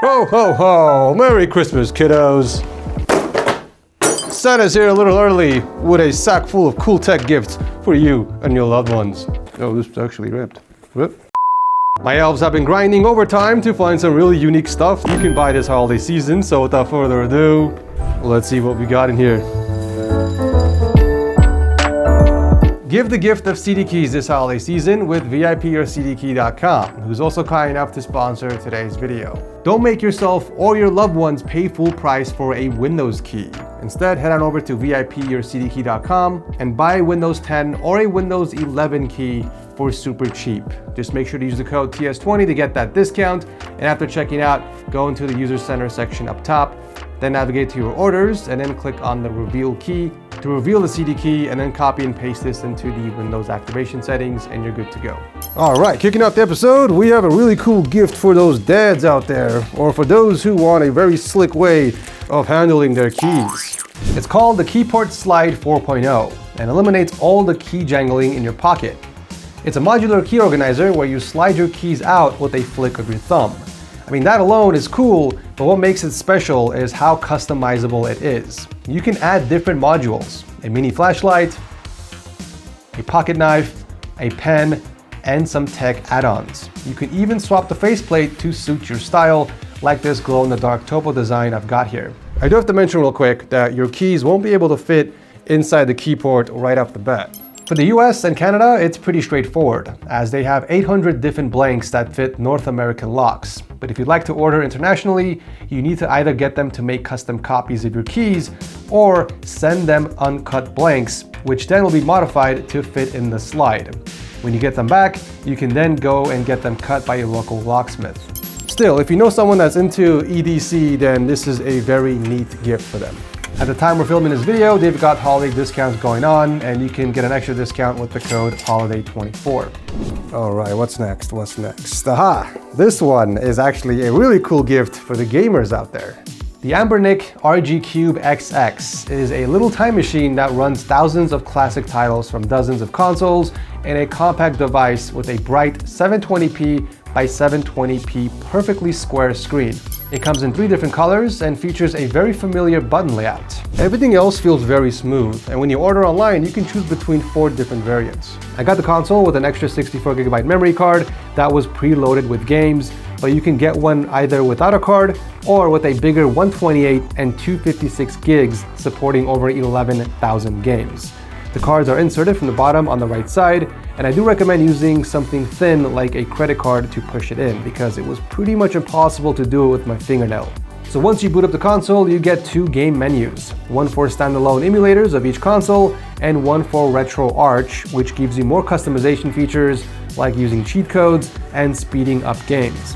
Ho, ho, ho! Merry Christmas, kiddos! Santa's here a little early with a sack full of cool tech gifts for you and your loved ones. Oh, this is actually ripped. Rip. My elves have been grinding overtime to find some really unique stuff you can buy this holiday season, so without further ado, let's see what we got in here. Give the gift of CD keys this holiday season with VIPyourCDKey.com, who's also kind enough to sponsor today's video. Don't make yourself or your loved ones pay full price for a Windows key. Instead, head on over to VIPyourCDKey.com and buy a Windows 10 or a Windows 11 key for super cheap. Just make sure to use the code TS20 to get that discount, and after checking out, go into the User Center section up top, then navigate to your orders, and then click on the Reveal Key to reveal the CD key, and then copy and paste this into the Windows activation settings, and you're good to go. All right, kicking off the episode, we have a really cool gift for those dads out there, or for those who want a very slick way of handling their keys. It's called the Keyport Slide 4.0 and eliminates all the key jangling in your pocket. It's a modular key organizer where you slide your keys out with a flick of your thumb. I mean, that alone is cool, but what makes it special is how customizable it is. You can add different modules: a mini flashlight, a pocket knife, a pen, and some tech add-ons. You can even swap the faceplate to suit your style, like this glow-in-the-dark topo design I've got here. I do have to mention real quick that your keys won't be able to fit inside the Keyport right off the bat. For the US and Canada, it's pretty straightforward, as they have 800 different blanks that fit North American locks. But if you'd like to order internationally, you need to either get them to make custom copies of your keys or send them uncut blanks, which then will be modified to fit in the slide. When you get them back, you can then go and get them cut by your local locksmith. Still, if you know someone that's into EDC, then this is a very neat gift for them. At the time we're filming this video, they've got holiday discounts going on, and you can get an extra discount with the code HOLIDAY24. All right, what's next? What's next? Aha! This one is actually a really cool gift for the gamers out there. The Ambernic RG Cube XX is a little time machine that runs thousands of classic titles from dozens of consoles in a compact device with a bright 720p by 720p perfectly square screen. It comes in 3 different colors and features a very familiar button layout. Everything else feels very smooth, and when you order online, you can choose between 4 different variants. I got the console with an extra 64GB memory card that was preloaded with games, but you can get one either without a card or with a bigger 128 and 256 gigs supporting over 11,000 games. The cards are inserted from the bottom on the right side, and I do recommend using something thin like a credit card to push it in, because it was pretty much impossible to do it with my fingernail. So once you boot up the console, you get 2 game menus, one for standalone emulators of each console and one for RetroArch, which gives you more customization features like using cheat codes and speeding up games.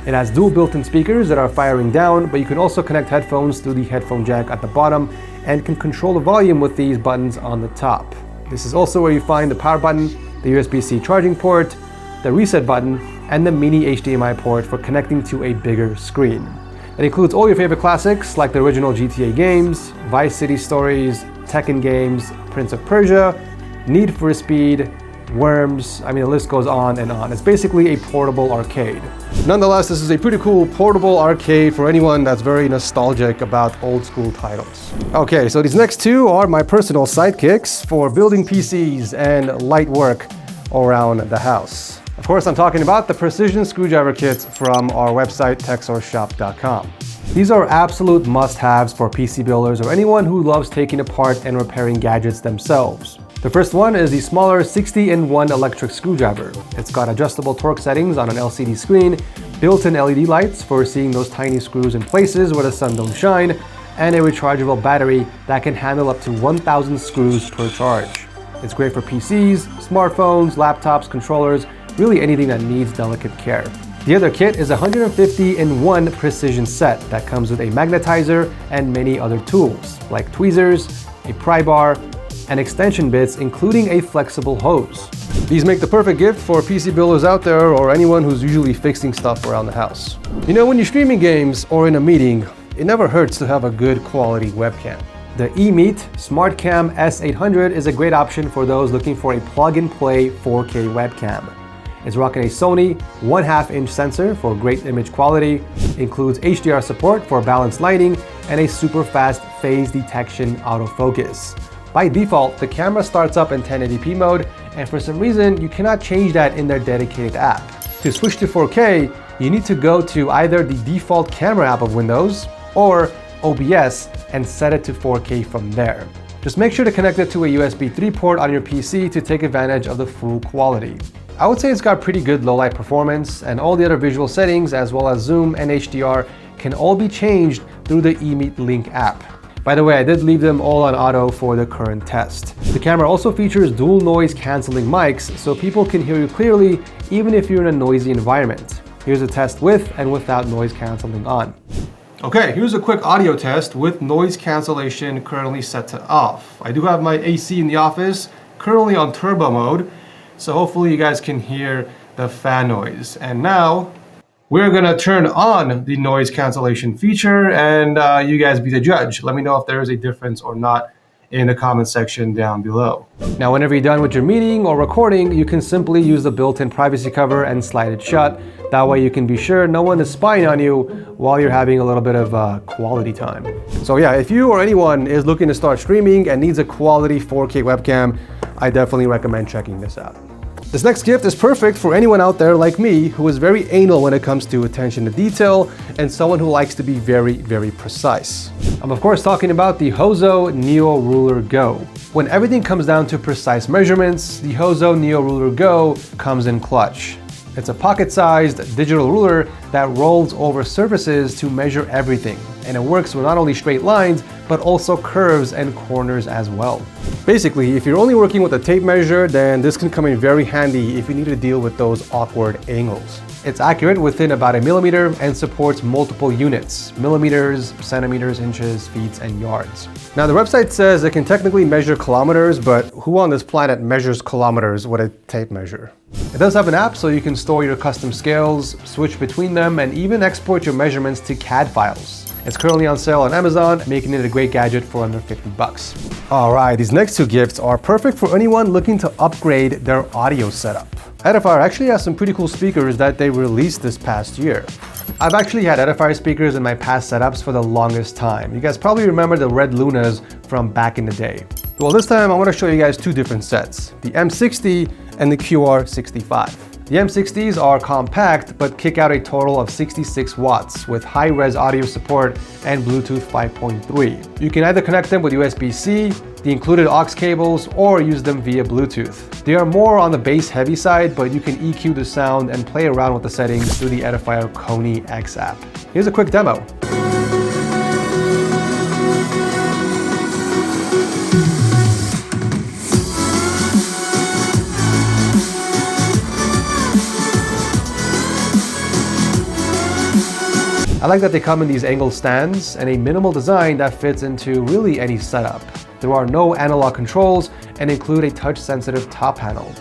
It has dual built-in speakers that are firing down, but you can also connect headphones through the headphone jack at the bottom and can control the volume with these buttons on the top. This is also where you find the power button, the USB-C charging port, the reset button, and the mini HDMI port for connecting to a bigger screen. It includes all your favorite classics like the original GTA games, Vice City Stories, Tekken games, Prince of Persia, Need for Speed, Worms. I mean, the list goes on and on. It's basically a portable arcade. Nonetheless, this is a pretty cool portable arcade for anyone that's very nostalgic about old school titles. Okay, so these next 2 are my personal sidekicks for building PCs and light work around the house. Of course, I'm talking about the precision screwdriver kits from our website, TexOrShop.com. These are absolute must-haves for PC builders or anyone who loves taking apart and repairing gadgets themselves. The first one is the smaller 60-in-1 electric screwdriver. It's got adjustable torque settings on an LCD screen, built-in LED lights for seeing those tiny screws in places where the sun don't shine, and a rechargeable battery that can handle up to 1,000 screws per charge. It's great for PCs, smartphones, laptops, controllers, really anything that needs delicate care. The other kit is a 150-in-1 precision set that comes with a magnetizer and many other tools, like tweezers, a pry bar, and extension bits, including a flexible hose. These make the perfect gift for PC builders out there or anyone who's usually fixing stuff around the house. You know, when you're streaming games or in a meeting, it never hurts to have a good quality webcam. The Emeet SmartCam S800 is a great option for those looking for a plug-and-play 4K webcam. It's rocking a Sony 1/2 inch sensor for great image quality, includes HDR support for balanced lighting, and a super fast phase detection autofocus. By default, the camera starts up in 1080p mode, and for some reason, you cannot change that in their dedicated app. To switch to 4K, you need to go to either the default camera app of Windows or OBS and set it to 4K from there. Just make sure to connect it to a USB 3 port on your PC to take advantage of the full quality. I would say it's got pretty good low light performance, and all the other visual settings as well as zoom and HDR can all be changed through the Emeet Link app. By the way, I did leave them all on auto for the current test. The camera also features dual noise cancelling mics, so people can hear you clearly even if you're in a noisy environment. Here's a test with and without noise cancelling on. Okay, here's a quick audio test with noise cancellation currently set to off. I do have my AC in the office currently on turbo mode, so hopefully you guys can hear the fan noise. And now we're gonna turn on the noise cancellation feature, and you guys be the judge. Let me know if there is a difference or not in the comment section down below. Now, whenever you're done with your meeting or recording, you can simply use the built-in privacy cover and slide it shut. That way you can be sure no one is spying on you while you're having a little bit of quality time. So yeah, if you or anyone is looking to start streaming and needs a quality 4K webcam, I definitely recommend checking this out. This next gift is perfect for anyone out there like me who is very anal when it comes to attention to detail and someone who likes to be very, very precise. I'm of course talking about the Hozo NeoRuler Go. When everything comes down to precise measurements, the Hozo NeoRuler Go comes in clutch. It's a pocket-sized digital ruler that rolls over surfaces to measure everything, and it works with not only straight lines, but also curves and corners as well. Basically, if you're only working with a tape measure, then this can come in very handy if you need to deal with those awkward angles. It's accurate within about 1 millimeter and supports multiple units: millimeters, centimeters, inches, feet, and yards. Now, the website says it can technically measure kilometers, but who on this planet measures kilometers with a tape measure? It does have an app so you can store your custom scales, switch between them, and even export your measurements to CAD files. It's currently on sale on Amazon, making it a great gadget for under 50 bucks. All right, these next two gifts are perfect for anyone looking to upgrade their audio setup. Edifier actually has some pretty cool speakers that they released this past year. I've actually had Edifier speakers in my past setups for the longest time. You guys probably remember the red Lunas from back in the day. Well, this time I want to show you guys two different sets, the M60 and the QR65. The M60s are compact but kick out a total of 66 watts with high-res audio support and Bluetooth 5.3. You can either connect them with USB-C, the included aux cables, or use them via Bluetooth. They are more on the bass-heavy side, but you can EQ the sound and play around with the settings through the Edifier Kony X app. Here's a quick demo. I like that they come in these angled stands and a minimal design that fits into really any setup. There are no analog controls and include a touch-sensitive top panel.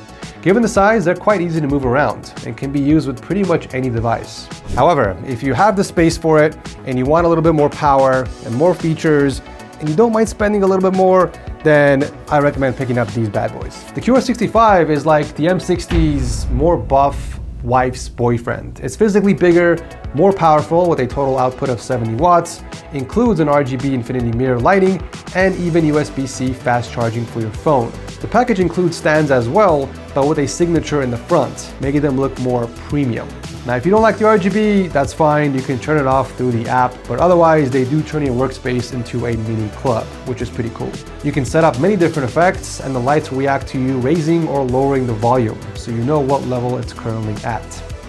Given the size, they're quite easy to move around and can be used with pretty much any device. However, if you have the space for it and you want a little bit more power and more features and you don't mind spending a little bit more, then I recommend picking up these bad boys. The QR65 is like the M60's more buff wife's boyfriend. It's physically bigger, more powerful with a total output of 70 watts, includes an RGB infinity mirror lighting, and even USB-C fast charging for your phone. The package includes stands as well, but with a signature in the front, making them look more premium. Now, if you don't like the RGB, that's fine. You can turn it off through the app, but otherwise they do turn your workspace into a mini club, which is pretty cool. You can set up many different effects and the lights react to you raising or lowering the volume, so you know what level it's currently at.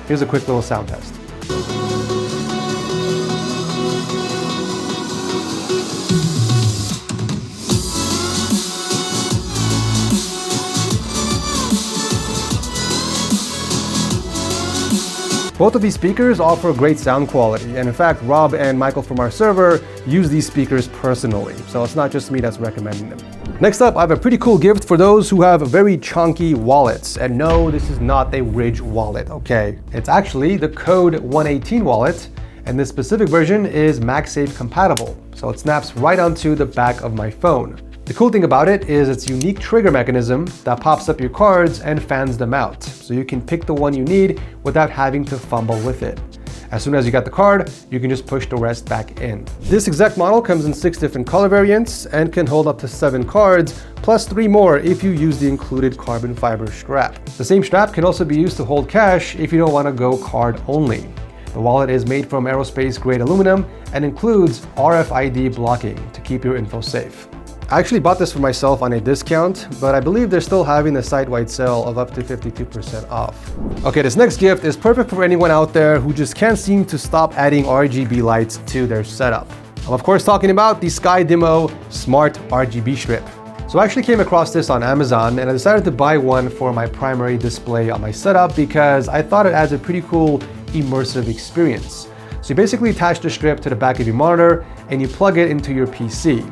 Here's a quick little sound test. Both of these speakers offer great sound quality, and in fact, Rob and Michael from our server use these speakers personally, so it's not just me that's recommending them. Next up, I have a pretty cool gift for those who have very chunky wallets. And no, this is not a Ridge wallet, okay? It's actually the Code 118 wallet, and this specific version is Magsafe compatible, so it snaps right onto the back of my phone. The cool thing about it is its unique trigger mechanism that pops up your cards and fans them out, so you can pick the one you need without having to fumble with it. As soon as you got the card, you can just push the rest back in. This exact model comes in 6 different color variants and can hold up to 7 cards, plus 3 more if you use the included carbon fiber strap. The same strap can also be used to hold cash if you don't want to go card only. The wallet is made from aerospace grade aluminum and includes RFID blocking to keep your info safe. I actually bought this for myself on a discount, but I believe they're still having a site-wide sale of up to 52% off. Okay, this next gift is perfect for anyone out there who just can't seem to stop adding RGB lights to their setup. I'm of course talking about the Skydimo Smart RGB Strip. So I actually came across this on Amazon and I decided to buy one for my primary display on my setup because I thought it adds a pretty cool immersive experience. So you basically attach the strip to the back of your monitor and you plug it into your PC.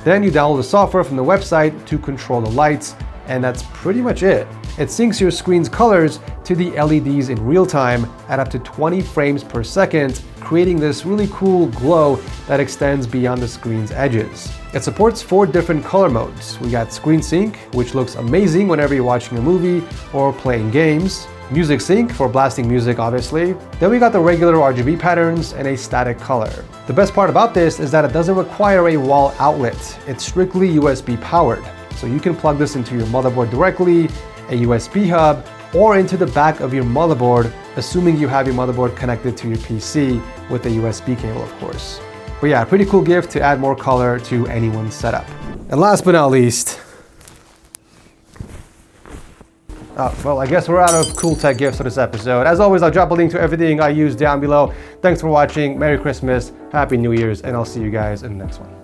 Then you download the software from the website to control the lights, and that's pretty much it. It syncs your screen's colors to the LEDs in real time at up to 20 frames per second, creating this really cool glow that extends beyond the screen's edges. It supports 4 different color modes. We got Screen Sync, which looks amazing whenever you're watching a movie or playing games. Music Sync for blasting music, obviously. Then we got the regular RGB patterns and a static color. The best part about this is that it doesn't require a wall outlet. It's strictly USB powered. So you can plug this into your motherboard directly, a USB hub, or into the back of your motherboard, assuming you have your motherboard connected to your PC with a USB cable, of course. But yeah, pretty cool gift to add more color to anyone's setup. And last but not least, well, I guess we're out of cool tech gifts for this episode. As always, I'll drop a link to everything I use down below. Thanks for watching. Merry Christmas, Happy New Year's, and I'll see you guys in the next one.